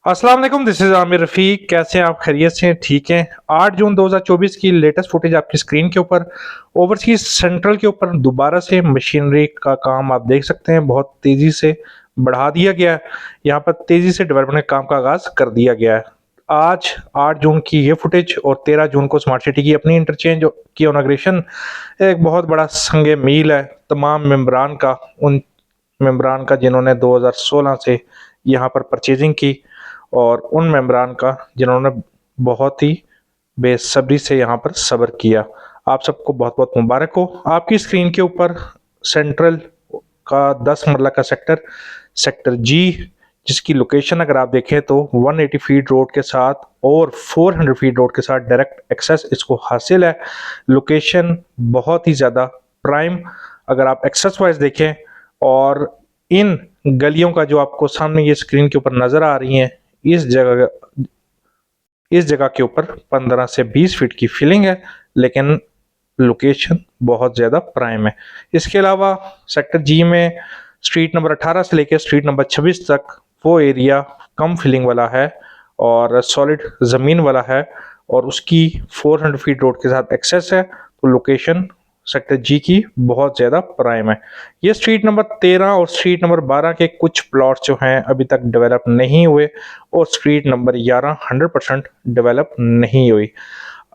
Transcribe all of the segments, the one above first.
अस्सलाम वालेकुम, this is Aamir रफ़ीक। कैसे हैं आप? खैरियत से हैं? ठीक हैं। 8 जून 2024 की लेटेस्ट फुटेज आपकी स्क्रीन के ऊपर। ओवरसीज़ सेंट्रल के ऊपर दोबारा से मशीनरी का काम आप देख सकते हैं, बहुत तेज़ी से बढ़ा दिया गया है। यहाँ पर तेज़ी से डेवलपमेंट काम का आगाज़ कर दिया गया है। आज 8 जून की ये फुटेज और 13 जून को स्मार्ट सिटी की अपनी इंटरचेंज की इनॉग्रेशन एक बहुत बड़ा संग मील है तमाम मेंबरान का जिन्होंने 2016 से यहाँ पर परचेजिंग की, और उन मेंबरान का जिन्होंने बहुत ही बेसब्री से यहाँ पर सब्र किया। आप सबको बहुत बहुत मुबारक हो। आपकी स्क्रीन के ऊपर सेंट्रल का 10 मरला का सेक्टर जी, जिसकी लोकेशन अगर आप देखें तो 180 फीट रोड के साथ और 400 फीट रोड के साथ डायरेक्ट एक्सेस इसको हासिल है। लोकेशन बहुत ही ज़्यादा प्राइम अगर आप एक्सेस वाइज देखें, और इन गलियों का जो आपको सामने ये स्क्रीन के ऊपर नज़र आ रही हैं, इस जगह के ऊपर 15 से 20 फीट की फिलिंग है, लेकिन लोकेशन बहुत ज़्यादा प्राइम है। इसके अलावा सेक्टर जी में स्ट्रीट नंबर 18 से लेकर स्ट्रीट नंबर 26 तक वो एरिया कम फिलिंग वाला है और सॉलिड ज़मीन वाला है, और उसकी 400 फीट रोड के साथ एक्सेस है। तो लोकेशन सेक्टर जी की बहुत ज़्यादा प्राइम है। ये स्ट्रीट नंबर 13 और स्ट्रीट नंबर 12 के कुछ प्लॉट्स जो हैं अभी तक डेवलप नहीं हुए, और स्ट्रीट नंबर 11 100% डेवलप नहीं हुई।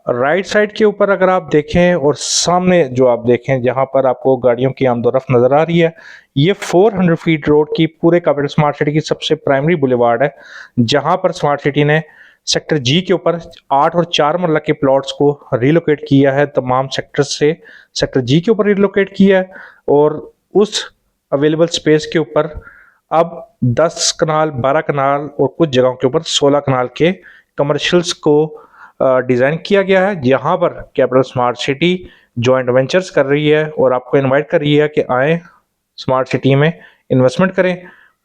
राइट साइड के ऊपर अगर आप देखें और सामने जो आप देखें जहां पर आपको गाड़ियों की आमदोरफ्त नजर आ रही है, ये 400 फीट रोड की पूरे कैपिटल स्मार्ट सिटी की सबसे प्राइमरी बुलेवार्ड है, जहां पर स्मार्ट सिटी ने सेक्टर जी के ऊपर 8 और 4 मरला के प्लॉट्स को रिलोकेट किया है। तमाम सेक्टर्स से सेक्टर जी के ऊपर रिलोकेट किया है, और उस अवेलेबल स्पेस के ऊपर अब 10 कनाल 12 कनाल और कुछ जगहों के ऊपर 16 कनाल के कमर्शियल्स को डिज़ाइन किया गया है, जहां पर capital smart city joint ventures कर रही है और आपको इनवाइट कर रही है कि आए स्मार्ट सिटी में इन्वेस्टमेंट करें।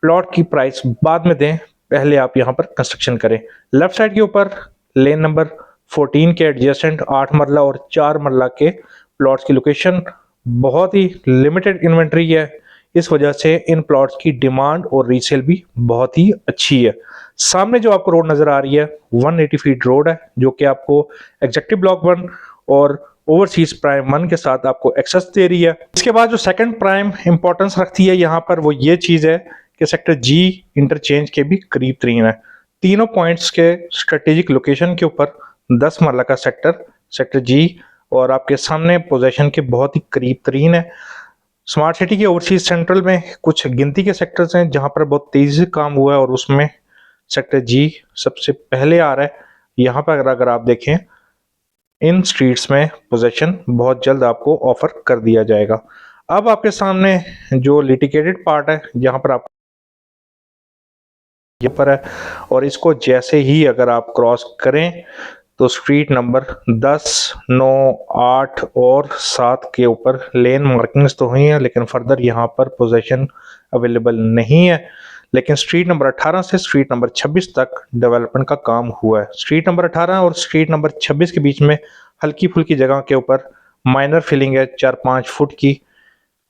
प्लॉट की प्राइस बाद में दें, पहले आप यहां पर कंस्ट्रक्शन करें। लेफ्ट साइड के ऊपर लेन नंबर 14 के एडजेसेंट 8 मरला और 4 मरला के प्लॉट्स की लोकेशन बहुत ही लिमिटेड इन्वेंट्री है। इस वजह से इन प्लॉट्स की डिमांड और रीसेल भी बहुत ही अच्छी है। सामने जो आपको रोड नजर आ रही है 180 फीट रोड है, जो कि आपको एग्जेक्टिव ब्लॉक 1 और ओवरसीज प्राइम 1 के साथ आपको एक्सेस दे रही है। इसके बाद जो सेकंड प्राइम इंपॉर्टेंस रखती है यहाँ पर, वो ये चीज है कि सेक्टर जी इंटरचेंज के भी करीब तरीन है। तीनों पॉइंट्स के स्ट्रेटेजिक लोकेशन के ऊपर 10 मरला का सेक्टर जी और आपके सामने पोजीशन के बहुत ही करीब तरीन है। स्मार्ट सिटी के ओवरसीज सेंट्रल में कुछ गिनती के सेक्टर्स हैं जहां पर बहुत तेजी से काम हुआ है, और उसमें सेक्टर जी सबसे पहले आ रहा है। यहाँ पर अगर आप देखें, इन स्ट्रीट्स में पोजीशन बहुत जल्द आपको ऑफर कर दिया जाएगा। अब आपके सामने जो लिटिगेटेड पार्ट है, जहाँ पर आप यहाँ पर है, और इसको जैसे ही अगर आप क्रॉस करें तो स्ट्रीट नंबर 10, 9, 8 और 7 के ऊपर लेन मार्किंग्स तो हुई हैं, लेकिन फर्दर यहाँ पर पोजीशन अवेलेबल नहीं है। लेकिन स्ट्रीट नंबर 18 से स्ट्रीट नंबर 26 तक डेवलपमेंट का काम हुआ है। स्ट्रीट नंबर 18 और स्ट्रीट नंबर 26 के बीच में हल्की फुल्की जगह के ऊपर माइनर फिलिंग है 4-5 फुट की,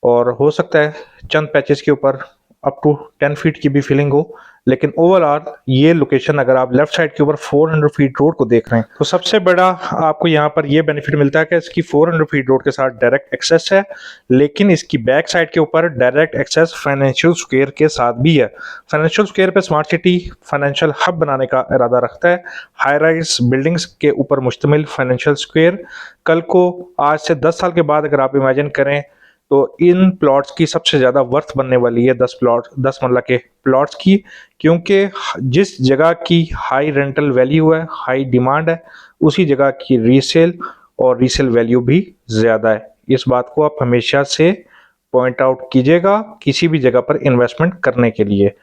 और हो सकता है चंद पैचेस के ऊपर अप टू 10 फीट की भी फिलिंग हो। लेकिन ओवरऑल ये लोकेशन अगर आप लेफ्ट साइड के ऊपर 400 फीट रोड को देख रहे हैं, तो सबसे बड़ा आपको यहाँ पर ये बेनिफिट मिलता है कि इसकी 400 फीट रोड के साथ डायरेक्ट एक्सेस है, लेकिन इसकी बैक साइड के ऊपर डायरेक्ट एक्सेस फाइनेंशियल स्क्वायर के साथ भी है। फाइनेंशियल स्क्वायर पे स्मार्ट सिटी फाइनेंशियल हब बनाने का इरादा रखता है। हाई राइज बिल्डिंग्स के ऊपर मुश्तमिल फाइनेंशियल स्क्वायर कल को आज से 10 साल के बाद अगर आप इमेजिन करें, तो इन प्लॉट्स की सबसे ज़्यादा वर्थ बनने वाली है 10 मरला के प्लॉट्स की, क्योंकि जिस जगह की हाई रेंटल वैल्यू है, हाई डिमांड है, उसी जगह की रीसेल वैल्यू भी ज़्यादा है। इस बात को आप हमेशा से पॉइंट आउट कीजिएगा किसी भी जगह पर इन्वेस्टमेंट करने के लिए।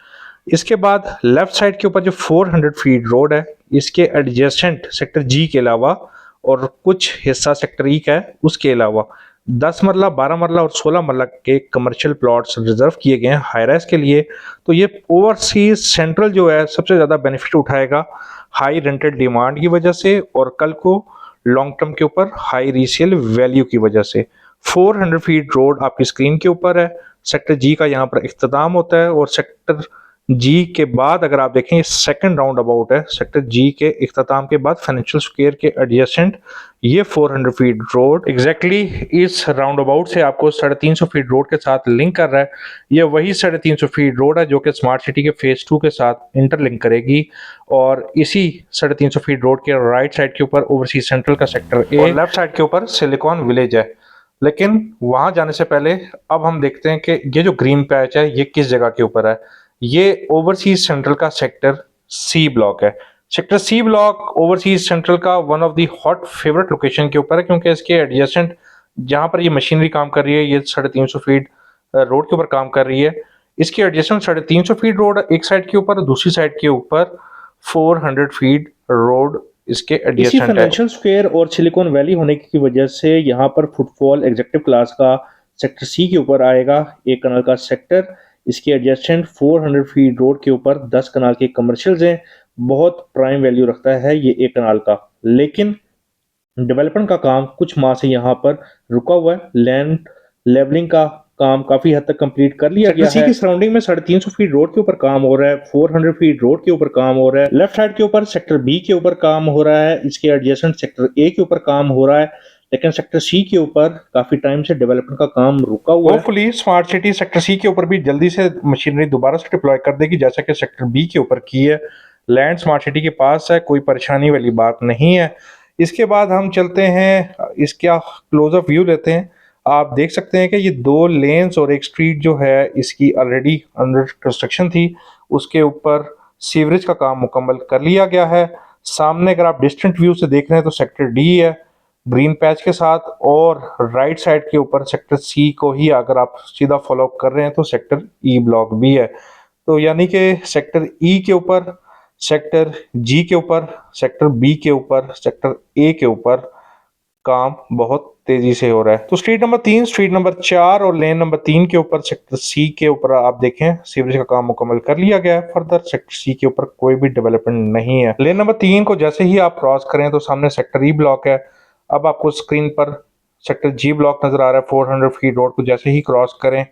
इसके बाद लेफ्ट साइड के ऊपर जो 400 फीट रोड है, इसके एडजेसेंट सेक्टर जी के अलावा और कुछ हिस्सा सेक्टर ई का है, उसके अलावा 10 मरला 12 मरला और 16 मरला के कमर्शियल प्लॉट्स रिजर्व किए गए हैं हाई राइज के लिए। तो ये ओवरसीज सेंट्रल जो है सबसे ज़्यादा बेनिफिट उठाएगा हाई रेंटेड डिमांड की वजह से, और कल को लॉन्ग टर्म के ऊपर हाई रीसेल वैल्यू की वजह से। 400 फीट रोड आपकी स्क्रीन के ऊपर है। सेक्टर जी का यहाँ पर इख्तिताम होता है, और सेक्टर जी के बाद अगर आप देखें, ये सेकंड राउंड अबाउट है सेक्टर जी के इख्तिताम के बाद फाइनेंशियल स्क्वायर के एडजेसेंट ये 400 फीट रोड एग्जैक्टली इस राउंड अबाउट से आपको 350 फीट रोड के साथ लिंक कर रहा है। ये वही 350 फीट रोड है जो कि स्मार्ट सिटी के फेज 2 के साथ इंटरलिंक करेगी, और इसी 350 फीट रोड के राइट साइड के ऊपर ओवरसीज सेंट्रल का सेक्टर ए और लेफ्ट साइड के ऊपर सिलिकॉन विलेज है। लेकिन वहां जाने से पहले अब हम देखते हैं कि ये जो ग्रीन पैच है ये किस जगह के ऊपर है। ये ओवरसीज सेंट्रल का सेक्टर सी ब्लॉक है। Sector C block overseas central का one of the hot favourite location के ऊपर है, क्योंकि इसके एडजेसेंट जहां पर ये मशीनरी काम कर रही है, ये 350 फीट रोड के ऊपर काम कर रही है। इसके एडजेसेंट 350 फीट रोड एक साइड के ऊपर, दूसरी साइड के ऊपर 400 फीट रोड इसके एडजेसेंट है। फाइनेंशियल स्क्वायर और सिलिकॉन वैली होने की वजह से यहाँ पर फुटफॉल एग्जीक्यूटिव क्लास का सेक्टर सी के ऊपर आएगा, एक कनाल का सेक्टर। इसके एडजेसेंट 400 फीट रोड के ऊपर 10 कनाल के कमर्शियल्स हैं। बहुत प्राइम वैल्यू रखता है ये एक कनाल का, लेकिन डेवलपमेंट का काम कुछ माह से यहाँ पर रुका हुआ है। लैंड लेवलिंग का काम काफी हद तक कंप्लीट कर लिया गया है। की सराउंडिंग में 350 फीट रोड के ऊपर काम हो रहा है, 400 फीट रोड के ऊपर काम हो रहा है, लेफ्ट साइड के ऊपर सेक्टर बी के ऊपर काम हो रहा है, इसके एडजेसेंट सेक्टर ए के ऊपर काम हो रहा है, लेकिन सेक्टर सी के ऊपर काफी टाइम से डेवलपमेंट का काम रुका हुआ है। Hopefully smart city sector C के ऊपर भी जल्दी से मशीनरी दोबारा से डिप्लॉय कर देगी, जैसा कि सेक्टर बी के ऊपर की है। लैंड स्मार्ट सिटी के पास है, कोई परेशानी वाली बात नहीं है। इसके बाद हम चलते हैं, इसका क्लोजअप व्यू लेते हैं। आप देख सकते हैं कि ये 2 लेन्स और एक स्ट्रीट जो है इसकी ऑलरेडी अंडर कंस्ट्रक्शन थी, उसके ऊपर सीवरेज का काम मुकम्मल कर लिया गया है। सामने अगर आप डिस्टेंट व्यू से देख रहे हैं तो सेक्टर डी है ग्रीन पैच के साथ, और राइट साइड के ऊपर सेक्टर सी को ही अगर आप सीधा फॉलो कर रहे हैं तो सेक्टर ई ब्लॉक भी है। तो यानी कि सेक्टर ई के ऊपर, सेक्टर जी के ऊपर, सेक्टर बी के ऊपर, सेक्टर ए के ऊपर काम बहुत तेजी से हो रहा है। तो स्ट्रीट नंबर 3, स्ट्रीट नंबर 4 और लेन नंबर 3 के ऊपर सेक्टर सी के ऊपर आप देखें सीवरेज का काम मुकम्मल कर लिया गया है। फर्दर सेक्टर सी के ऊपर कोई भी डेवलपमेंट नहीं है। लेन नंबर 3 को जैसे ही आप क्रॉस करें तो सामने सेक्टर ई ब्लॉक है। अब आपको स्क्रीन पर सेक्टर जी ब्लॉक नजर आ रहा है। 400 फीट रोड को जैसे ही क्रॉस करें,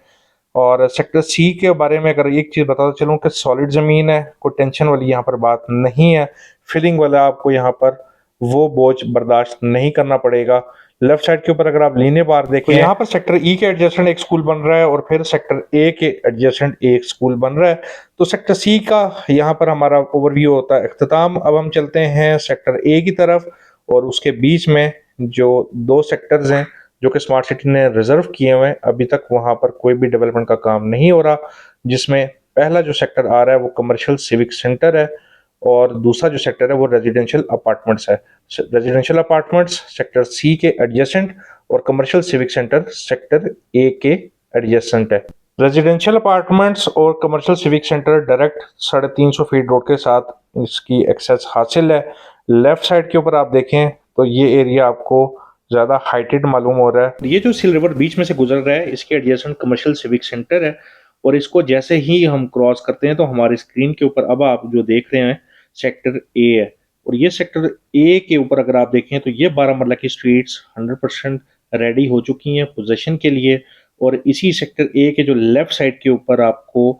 और सेक्टर सी के बारे में अगर एक चीज बताता चलूं कि सॉलिड जमीन है, कोई टेंशन वाली यहाँ पर बात नहीं है। फिलिंग वाला आपको यहाँ पर वो बोझ बर्दाश्त नहीं करना पड़ेगा। लेफ्ट साइड के ऊपर अगर आप लीने बार देखें तो यहाँ पर सेक्टर ई के एडजेसेंट एक स्कूल बन रहा है, और फिर सेक्टर ए के एडजेसेंट एक स्कूल बन रहा है। तो सेक्टर सी का यहाँ पर हमारा ओवरव्यू होता है इख्तिताम। अब हम चलते हैं सेक्टर ए की तरफ, और उसके बीच में जो 2 सेक्टर्स हैं जो कि स्मार्ट सिटी ने रिजर्व किए हुए हैं, अभी तक वहां पर कोई भी डेवलपमेंट का काम नहीं हो रहा। जिसमें पहला जो सेक्टर आ रहा है वो कमर्शियल सिविक सेंटर है, और दूसरा जो सेक्टर है वो रेजिडेंशियल अपार्टमेंट्स है। रेजिडेंशियल अपार्टमेंट्स सेक्टर सी के एडजेसेंट, और commercial civic centre sector A के एडजेसेंट है। रेजिडेंशियल अपार्टमेंट्स और commercial civic centre direct 350 feet road के साथ इसकी एक्सेस हासिल है। लेफ्ट साइड के ऊपर आप देखें तो ये एरिया आपको ज्यादा हाइटेड मालूम हो रहा है। ये जो सिल रिवर बीच में से गुजर रहा है इसके एडजेसेंट कमर्शियल सिविक सेंटर है, और इसको जैसे ही हम क्रॉस करते हैं तो हमारी स्क्रीन के ऊपर अब आप जो देख रहे हैं सेक्टर ए है। और ये सेक्टर ए के ऊपर अगर आप देखें तो ये 12 मरला की स्ट्रीट्स 100% रेडी हो चुकी हैं पोजीशन के लिए। और इसी सेक्टर ए के जो लेफ्ट साइड के ऊपर आपको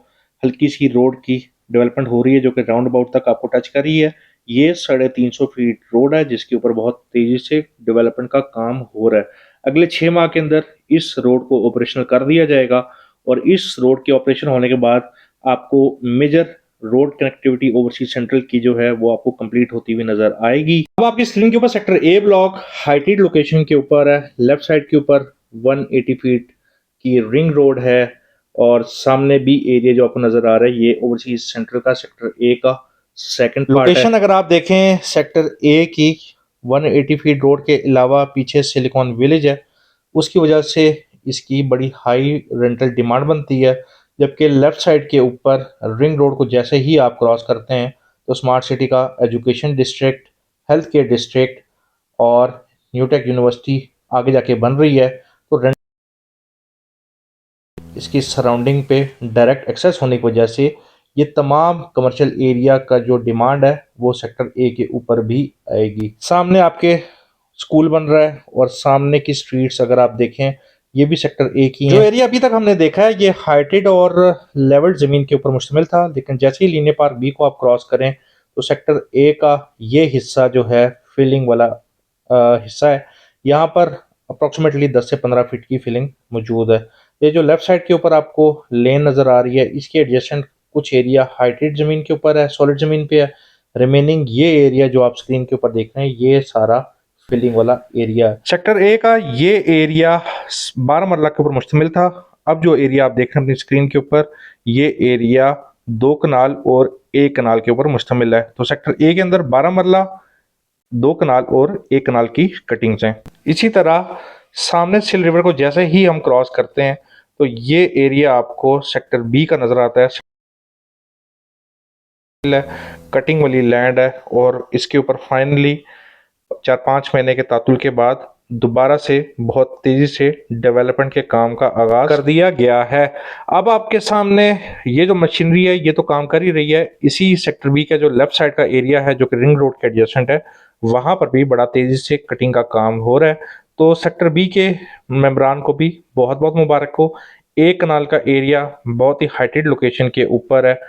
हल्की सी रोड की डेवलपमेंट हो रही है, जो कि राउंड अबाउट तक आपको टच कर रही है। ये 350 फीट रोड है जिसके ऊपर बहुत तेजी से डेवलपमेंट का काम हो रहा है। अगले 6 माह के अंदर इस रोड को ऑपरेशनल कर दिया जाएगा, और इस रोड के ऑपरेशन होने के बाद आपको major road connectivity overseas central की जो है वो आपको कंप्लीट होती हुई नजर आएगी। अब आपकी स्क्रीन के ऊपर sector A block heighted location के ऊपर है। लेफ्ट साइड के ऊपर 180 फीट की रिंग रोड है, और सामने भी एरिया जो आपको नजर आ रहा है ये ओवरसीज सेंट्रल का सेक्टर ए का सेकंड लोकेशन। अगर आप देखें सेक्टर ए की 180 फीट रोड के अलावा पीछे सिलिकॉन विलेज है, उसकी वजह से इसकी बड़ी हाई रेंटल डिमांड बनती है। जबकि लेफ्ट साइड के ऊपर रिंग रोड को जैसे ही आप क्रॉस करते हैं तो स्मार्ट सिटी का education district, health care district और न्यूटेक यूनिवर्सिटी आगे जाके बन रही है। तो रेंट इसकी सराउंडिंग पे डायरेक्ट एक्सेस होने की वजह से ये तमाम कमर्शियल एरिया का जो डिमांड है वो सेक्टर ए के ऊपर भी आएगी। सामने आपके स्कूल बन रहा है, और सामने की स्ट्रीट्स अगर आप देखें ये भी सेक्टर ए की जो एरिया अभी तक हमने देखा है ये हाइटेड और लेवल्ड जमीन के ऊपर मुश्तमिल था, लेकिन जैसे ही लीनियर पार्क बी को आप क्रॉस करें तो सेक्टर ए का ये हिस्सा जो है फिलिंग वाला हिस्सा है। यहाँ पर अप्रोक्सीमेटली 10 से 15 फीट की फिलिंग मौजूद है। ये जो लेफ्ट साइड के ऊपर आपको लेन नज़र आ रही है, इसके एडजेसेंट कुछ एरिया हाइटेड ज़मीन के ऊपर है, सॉलिड ज़मीन पे है। रिमेनिंग ये एरिया जो आप स्क्रीन के ऊपर देख रहे हैं ये सारा फिलिंग वाला एरिया है। सेक्टर ए का ये एरिया 12 मरला के ऊपर मुश्तमिल था। अब जो एरिया आप देख रहे हैं अपनी स्क्रीन के ऊपर ये एरिया 2 कनाल और 1 कनाल के ऊपर मुश्तमिल है। तो सेक्टर ए के अंदर 12 मरला, 2 कनाल और 1 कनाल की कटिंग्स हैं। इसी तरह सामने सिल रिवर को जैसे ही हम क्रॉस करते हैं तो ये एरिया आपको सेक्टर बी का नजर आता है। कटिंग वाली लैंड है और इसके ऊपर फाइनली 4-5 महीने के तातुल के बाद दोबारा से बहुत तेजी से डेवलपमेंट के काम का आगाज कर दिया गया है। अब आपके सामने ये जो मशीनरी है ये तो काम कर ही रही है। इसी सेक्टर बी का जो लेफ्ट साइड का एरिया है जो कि रिंग रोड के एडजेसेंट है, वहां पर भी बड़ा तेजी से कटिंग का काम हो रहा है। तो सेक्टर बी के मेंबरान को भी बहुत बहुत मुबारक हो। 1 कनाल का एरिया बहुत ही हाइटेड लोकेशन के ऊपर है।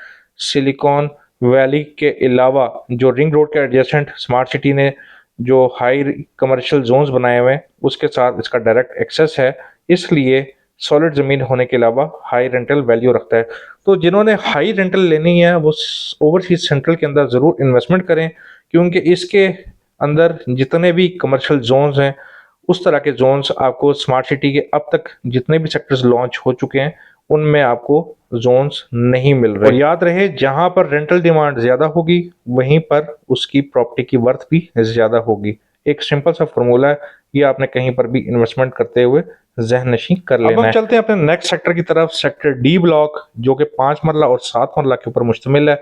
सिलिकॉन वैली के अलावा जो रिंग रोड के एडजेसेंट स्मार्ट सिटी ने जो हाई कमर्शियल जोन्स बनाए हुए हैं उसके साथ इसका डायरेक्ट एक्सेस है, इसलिए सॉलिड ज़मीन होने के अलावा हाई रेंटल वैल्यू रखता है। तो जिन्होंने हाई रेंटल लेनी है वो ओवरसीज सेंट्रल के अंदर ज़रूर इन्वेस्टमेंट करें, क्योंकि इसके अंदर जितने भी कमर्शियल जोन्स हैं उस तरह के जोन्स आपको स्मार्ट सिटी के अब तक जितने भी सेक्टर्स लॉन्च हो चुके हैं उनमें आपको जोन्स नहीं मिल रहे। और याद रहे जहां पर रेंटल डिमांड ज्यादा होगी वहीं पर उसकी प्रॉपर्टी की वर्थ भी ज्यादा होगी। एक सिंपल सा फॉर्मूला है, ये आपने कहीं पर भी इन्वेस्टमेंट करते हुए जहन नशी कर लेना है। अब हम चलते हैं अपने नेक्स्ट सेक्टर की तरफ, सेक्टर डी ब्लॉक जो कि 5 मरला और 7 मरला के ऊपर मुश्तमिल है।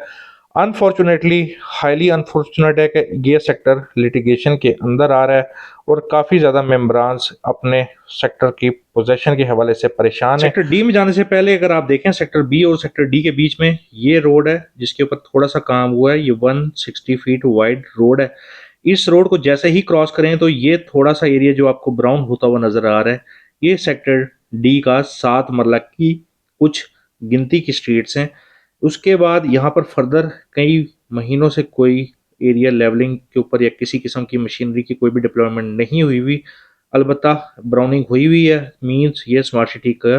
अनफॉर्चुनेटली हाईली अनफॉर्चुनेट है कि ये सेक्टर लिटिगेशन के अंदर आ रहा है और काफ़ी ज़्यादा मेम्बरान्स अपने सेक्टर की पोजेशन के हवाले से परेशान है। सेक्टर डी में जाने से पहले अगर आप देखें सेक्टर बी और सेक्टर डी के बीच में ये रोड है जिसके ऊपर थोड़ा सा काम हुआ है। ये 160 फीट वाइड रोड है। इस रोड को जैसे ही क्रॉस करें तो ये थोड़ा सा एरिया जो आपको ब्राउन होता हुआ नजर आ रहा है ये सेक्टर डी का 7 मरला की कुछ गिनती की स्ट्रीट्स हैं। उसके बाद यहाँ पर फर्दर कई महीनों से कोई एरिया लेवलिंग के ऊपर या किसी किस्म की मशीनरी की कोई भी डिप्लॉयमेंट नहीं हुई हुई। अलबत्ता ब्राउनिंग हुई हुई है, मींस ये स्मार्ट सिटी का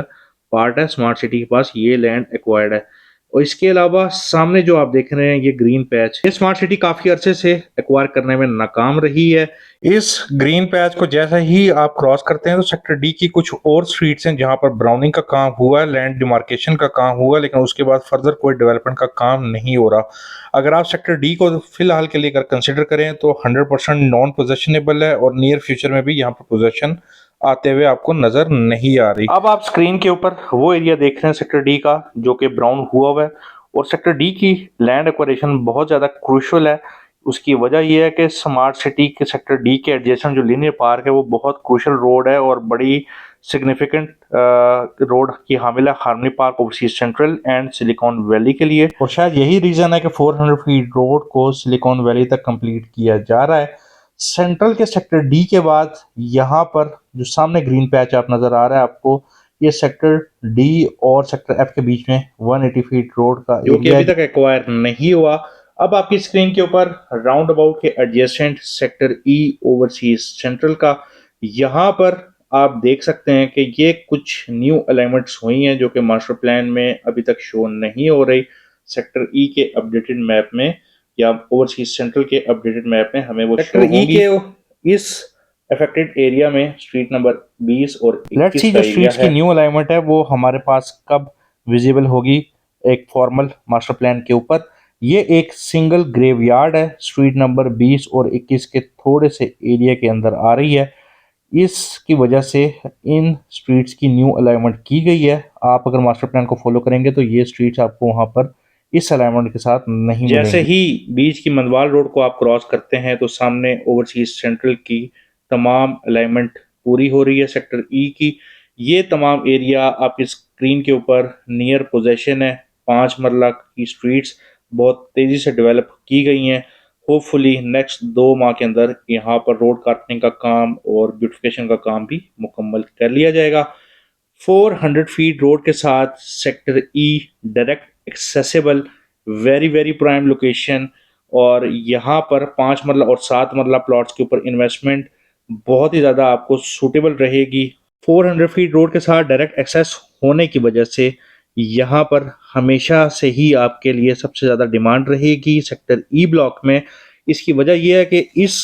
पार्ट है, स्मार्ट सिटी के पास ये लैंड एक्वायर्ड है। और इसके अलावा सामने जो आप देख रहे हैं ये ग्रीन पैच, ये स्मार्ट सिटी काफ़ी अरसे से एक्वायर करने में नाकाम रही है। इस ग्रीन पैच को जैसे ही आप क्रॉस करते हैं तो सेक्टर डी की कुछ और स्ट्रीट्स हैं जहां पर ब्राउनिंग का काम हुआ है, लैंड डिमार्केशन का काम हुआ है, लेकिन उसके बाद फर्दर कोई डेवलपमेंट का काम नहीं हो रहा। अगर आप सेक्टर डी को फिलहाल के लिए अगर कंसिडर करें तो 100% नॉन पोजेशनेबल है और नियर फ्यूचर में भी यहाँ पर पोजेशन आते हुए आपको नजर नहीं आ रही। अब आप स्क्रीन के ऊपर वो एरिया देख रहे हैं सेक्टर डी का जो कि ब्राउन हुआ हुआ है और सेक्टर डी की लैंड एक्वायरेशन बहुत ज़्यादा क्रूशल है। उसकी वजह यह है कि स्मार्ट सिटी के सेक्टर डी के एडजेसेंट जो लीनियर पार्क है वो बहुत क्रूशल रोड है और बड़ी सिग्निफिकेंट रोड की हामिल है harmony park overseas central and silicon valley के लिए। और शायद यही रीज़न है कि 400 फीट रोड को सिलिकॉन वैली तक कंप्लीट किया जा रहा है। सेंट्रल के सेक्टर डी के बाद यहाँ पर जो सामने ग्रीन पैच आप नज़र आ रहा है आपको, ये सेक्टर डी और सेक्टर एफ के बीच में 180 फीट रोड का जो कि अभी तक एक्वायर नहीं हुआ। अब आपकी स्क्रीन के ऊपर राउंड अबाउट के एडजेसेंट सेक्टर ई ओवरसीज सेंट्रल का यहाँ पर आप देख सकते हैं कि ये कुछ न्यू अलाइनमेंट्स हुई हैं जो कि मास्टर प्लान में अभी तक शो नहीं हो रही। सेक्टर ई के अपडेटेड मैप में या ओवरसीज सेंट्रल के अपडेटेड मैप में हमें वो सेक्टर ई के इस अफेक्टेड एरिया में स्ट्रीट नंबर 20 और 21 का जो स्ट्रीट्स की न्यू अलाइनमेंट है वो हमारे पास कब विजिबल होगी एक फॉर्मल मास्टर प्लान के ऊपर। ये एक सिंगल ग्रेवयार्ड है, स्ट्रीट नंबर 20 और 21 के थोड़े से एरिया के अंदर आ रही है। इसकी वजह से इन स्ट्रीट्स की न्यू अलाइनमेंट की गई है। आप अगर मास्टर प्लान को फॉलो करेंगे तो ये स्ट्रीट्स आपको वहाँ पर इस अलाइनमेंट के साथ नहीं मिलेंगी। जैसे ही बीच की मंदवाल रोड को आप क्रॉस करते हैं तो सामने ओवरसीज सेंट्रल की तमाम अलाइनमेंट पूरी हो रही है सेक्टर ई की। ये तमाम एरिया आपकी स्क्रीन के ऊपर नियर पोजेशन है। 5 मरला की स्ट्रीट्स बहुत तेज़ी से डेवलप की गई हैं। होपफुली नेक्स्ट 2 माह के अंदर यहाँ पर रोड कार्पनिंग का काम और ब्यूटिफिकेशन का काम भी मुकम्मल कर लिया जाएगा। 400 फीट रोड के साथ सेक्टर ई direct accessible, very very prime location. और यहाँ पर 5 मरला और 7 मरला प्लॉट्स के ऊपर इन्वेस्टमेंट बहुत ही ज़्यादा आपको सूटेबल रहेगी। 400 फीट रोड के साथ डायरेक्ट एक्सेस होने की वजह से यहाँ पर हमेशा से ही आपके लिए सबसे ज़्यादा डिमांड रहेगी सेक्टर ई ब्लॉक में। इसकी वजह यह है कि इस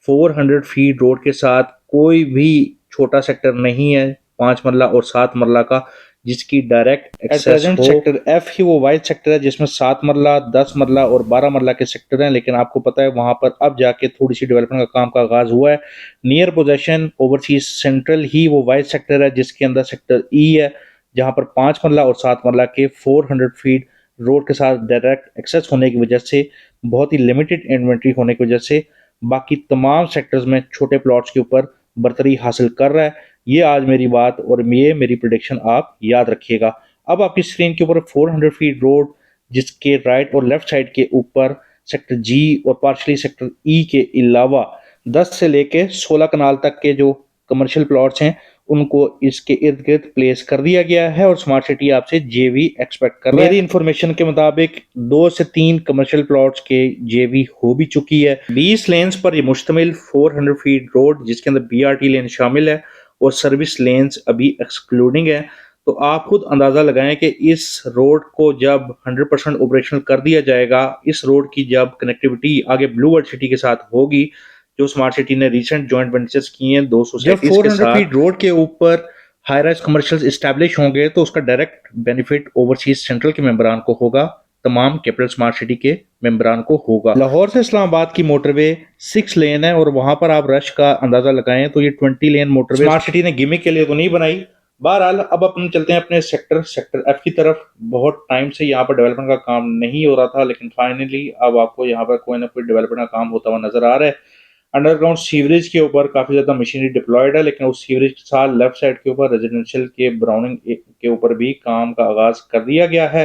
400 फीट रोड के साथ कोई भी छोटा सेक्टर नहीं है 5 मरला और 7 मरला का जिसकी डायरेक्ट एक्सेस हो। सेक्टर एफ ही वो वाइड सेक्टर है जिसमें 7 मरला, 10 मरला और 12 मरला के सेक्टर हैं, लेकिन आपको पता है वहां पर अब जाके थोड़ी सी डेवलपमेंट का काम का आगाज हुआ है। नियर पोजेशन ओवरसीज सेंट्रल ही वो वाइड सेक्टर है जिसके अंदर सेक्टर ई है, जहां पर 5 मरला और 7 मरला के 400 फीट रोड के साथ डायरेक्ट एक्सेस होने की वजह से, बहुत ही लिमिटेड इन्वेंट्री होने की वजह से बाकी तमाम सेक्टर्स में छोटे प्लॉट्स के ऊपर बर्तरी हासिल कर रहा है। ये आज मेरी बात और ये मेरी प्रिडिक्शन आप याद रखिएगा। अब आपकी स्क्रीन के ऊपर 400 फीट रोड जिसके राइट और लेफ्ट साइड के ऊपर सेक्टर जी और पार्शली सेक्टर ई के अलावा 10 से लेके 16 कनाल तक के जो कमर्शियल प्लॉट्स हैं उनको इसके इर्द गिर्द प्लेस कर दिया गया है और स्मार्ट सिटी आपसे जेवी एक्सपेक्ट कर रहा है। मेरी इंफॉर्मेशन के मुताबिक 2 से 3 कमर्शियल प्लॉट्स के जेवी हो भी चुकी है। 20 लेन्स पर ये मुश्तमिल 400 फीट रोड जिसके अंदर बीआरटी लेन शामिल है और सर्विस लेन्स अभी एक्सक्लूडिंग है। तो आप खुद अंदाजा लगाएं कि इस रोड को जब 100% ऑपरेशनल कर दिया जाएगा, इस रोड की जब कनेक्टिविटी आगे ब्लू वर्ल्ड सिटी के साथ होगी, जो स्मार्ट सिटी ने रिसेंट जॉइंट वेंचर्स किए हैं 2 सोसाइटीज के साथ, 400 फीट रोड के ऊपर हाई राइज कमर्शियल्स एस्टैब्लिश होंगे तो उसका डायरेक्ट बेनिफिट ओवरसीज सेंट्रल के मेंबरान को होगा, तमाम कैपिटल स्मार्ट सिटी के मेंबरान को होगा। लाहौर से इस्लामाबाद की मोटरवे 6 लेन है और वहां पर आप रश का अंदाजा लगाएं तो ये 20 लेन मोटरवे स्मार्ट सिटी ने गिमिक के लिए तो नहीं बनाई। बहरहाल अब अपन चलते हैं अपने सेक्टर एफ की तरफ। बहुत टाइम से यहाँ पर डेवलपमेंट का काम नहीं हो रहा था, लेकिन फाइनली अब आपको यहाँ पर कोई ना कोई डेवलपमेंट का काम होता हुआ नजर आ रहा है। अंडरग्राउंड सीवरेज के ऊपर काफी ज्यादा मशीनरी डिप्लॉयड है, लेकिन उस सीवरेज के साथ लेफ्ट साइड के ऊपर रेजिडेंशियल के ब्राउनिंग के ऊपर भी काम का आगाज कर दिया गया है।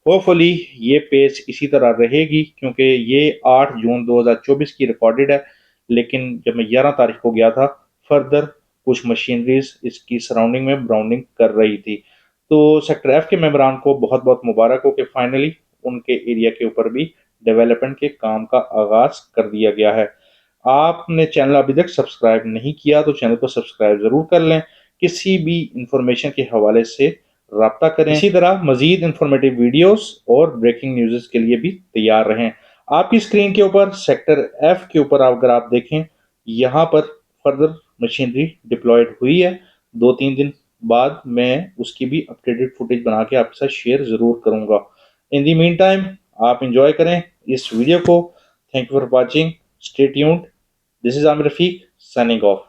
होपफुली ये पेज इसी तरह रहेगी क्योंकि ये 8 जून 2024 की रिकॉर्डेड है, लेकिन जब मैं 11 तारीख को गया था फर्दर कुछ मशीनरीज इसकी सराउंडिंग में ब्राउनिंग कर रही थी। तो सेक्टर एफ के मेंबरान को बहुत बहुत मुबारक हो कि फाइनली उनके एरिया के ऊपर भी डेवलपमेंट के काम का आगाज कर दिया गया है। आपने चैनल अभी तक सब्सक्राइब नहीं किया तो चैनल को सब्सक्राइब जरूर कर लें, किसी भी इंफॉर्मेशन के हवाले से राब्ता करें। इसी तरह मजीद इंफॉर्मेटिव वीडियोस और ब्रेकिंग न्यूज़ के लिए भी तैयार रहें। आपकी स्क्रीन के ऊपर सेक्टर एफ के ऊपर अगर आप देखें, यहाँ पर फर्दर मशीनरी डिप्लॉयड हुई है। 2-3 दिन बाद मैं उसकी भी अपडेटेड फुटेज बना के आपके साथ शेयर जरूर करूंगा। इन दी मीन टाइम आप इंजॉय करें इस वीडियो को। Thank you for watching, stay tuned. This is Amir Rafiq signing off.